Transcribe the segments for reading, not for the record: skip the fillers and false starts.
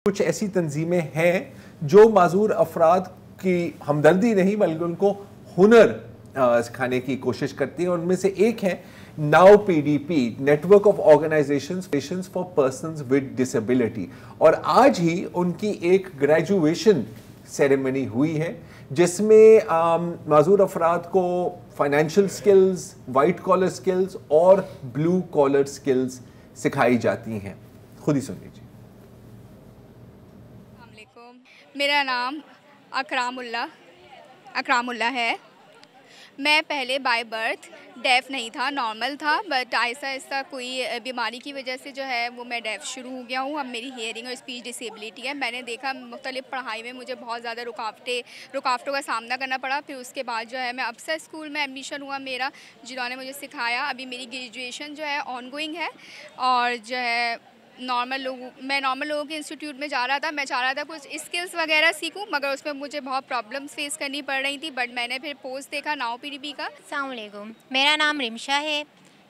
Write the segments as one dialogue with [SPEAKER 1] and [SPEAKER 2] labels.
[SPEAKER 1] कुछ ऐसी तंजीमें हैं जो माजूर अफराद की हमदर्दी नहीं बल्कि उनको हुनर सिखाने की कोशिश करती हैं। उनमें से एक है now PDP, network of organisations for persons with disability. और आज ही उनकी एक ग्रेजुएशन सेरेमनी हुई है जिसमें माजूर अफराद को financial skills, white collar skills और ब्लू कॉलर स्किल्स सिखाई जाती हैं। खुद ही सुन लीजिए।
[SPEAKER 2] मेरा नाम अकरामुल्ला है। मैं पहले बाय बर्थ डेफ़ नहीं था, नॉर्मल था, बट आहिस्ता आहिस्ता कोई बीमारी की वजह से जो है वो मैं डेफ़ शुरू हो गया हूँ। अब मेरी हियरिंग और स्पीच डिसेबिलिटी है। मैंने देखा मुख्तलिफ़ पढ़ाई में मुझे बहुत ज़्यादा रुकावटों का सामना करना पड़ा। फिर उसके बाद जो है मैं अफसर स्कूल में एडमिशन हुआ मेरा, जिन्होंने मुझे सिखाया। अभी मेरी ग्रेजुएशन जो है ऑनगोइंग है और जो है मैं नॉर्मल लोगों के इंस्टीट्यूट में जा रहा था। मैं चाह रहा था कुछ स्किल्स वगैरह सीखूं, मगर उसमें मुझे बहुत प्रॉब्लम्स फेस करनी पड़ रही थी। बट मैंने फिर पोस्ट देखा नाउ पीडीपी का।
[SPEAKER 3] अस्सलाम वालेकुम, मेरा नाम रिमशा है।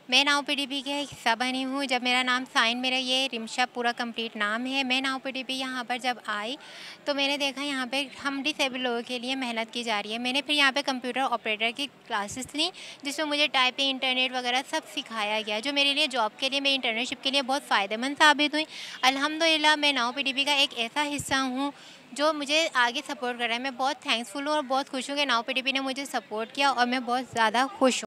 [SPEAKER 3] मैं नाउ पीडीपी का हिस्सा बनी हूँ। जब मेरा नाम मेरा ये रिमशा पूरा कंप्लीट नाम है। मैं नाउ पीडीपी यहाँ पर जब आई तो मैंने देखा यहाँ पे हम डिसेबल लोगों के लिए मेहनत की जा रही है। मैंने फिर यहाँ पे कंप्यूटर ऑपरेटर की क्लासेस ली, जिसमें मुझे टाइपिंग, इंटरनेट वगैरह सब सिखाया गया, जो मेरे लिए जॉब के लिए, मेरी इंटर्नशिप के लिए बहुत फ़ायदेमंद साबित हुई। अल्हम्दुलिल्लाह मैं नाउ पीडीपी का एक ऐसा हिस्सा हूँ जो मुझे आगे सपोर्ट कर रहा है। मैं बहुत थैंक्सफुल हूँ और बहुत खुश हूँ कि नाउ पीडीपी ने मुझे सपोर्ट किया और मैं बहुत ज़्यादा खुश हूँ।